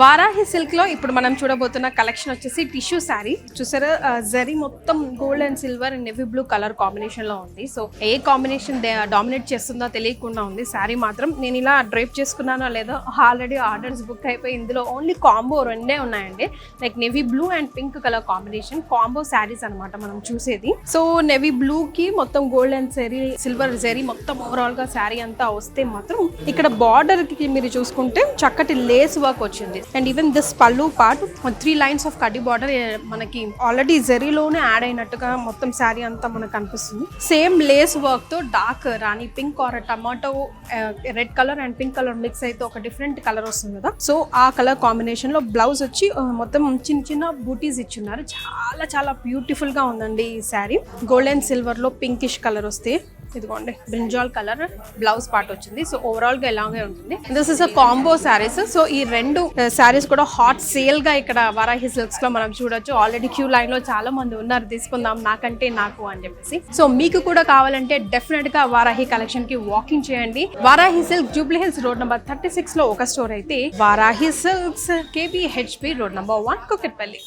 Varahi silk లో ఇప్పుడు మనం చూడబోతున్న కలెక్షన్ వచ్చేసి టిష్యూ శారీ చూసారా. జరీ మొత్తం gold and silver and navy blue colour combination లో ఉంది. సో ఏ కాంబినేషన్ డామినేట్ చేస్తుందో తెలియకుండా ఉంది. శారీ మాత్రం నేను ఇలా డ్రైప్ చేసుకున్నానో లేదో ఆల్రెడీ ఆర్డర్స్ బుక్ అయిపోయి ఇందులో ఓన్లీ కాంబో రెండే ఉన్నాయండి. Like navy blue and pink colour combination combo saris అనమాట మనం చూసేది. సో నెవీ బ్లూ కి మొత్తం gold and zari silver zari మొత్తం ఓవరాల్ గా శారీ అంతా వస్తే మాత్రం ఇక్కడ బార్డర్ కి మీరు చూసుకుంటే చక్కటి లేస్ వర్క్ వచ్చింది. అండ్ ఈవెన్ దిస్ పల్లు పార్ట్ 3 lines ఆఫ్ కడ్డీ బార్డర్ మనకి ఆల్రెడీ జరీలోనే యాడ్ అయినట్టుగా మొత్తం శారీ అంతా మనకు కనిపిస్తుంది. సేమ్ లేస్ వర్క్ తో dark Rani pink are tomato red colour and pink colour mix అయితే ఒక డిఫరెంట్ కలర్ వస్తుంది కదా. సో ఆ కలర్ కాంబినేషన్ లో బ్లౌజ్ వచ్చి మొత్తం చిన్న చిన్న బూటీస్ ఇచ్చున్నారు. చాలా చాలా బ్యూటిఫుల్ గా ఉందండి ఈ శారీ. గోల్డ్ అండ్ సిల్వర్ లో పింకిష్ కలర్ వస్తే ఇదిగోండి బ్రింజాల్ కలర్ బ్లౌజ్ పార్ట్ వచ్చింది. సో ఓవరాల్ గా ఇలాగే ఉంటుంది. This is a combo saris. So ఈ రెండు శారీస్ కూడా హాట్ సేల్ గా ఇక్కడ వారాహి సిల్క్స్ లో మనం చూడొచ్చు. ఆల్రెడీ క్యూ లైన్ లో చాలా మంది ఉన్నారు తీసుకుందాం నాకంటే నాకు అని చెప్పేసి. సో మీకు కూడా కావాలంటే డెఫినెట్ గా వారాహి కలెక్షన్ కి వాకింగ్ చేయండి. Varahi silk Jubilee hills road number 36 లో ఒక స్టోర్ అయితే Varahi silks KBHP road number 1 Kukatpally.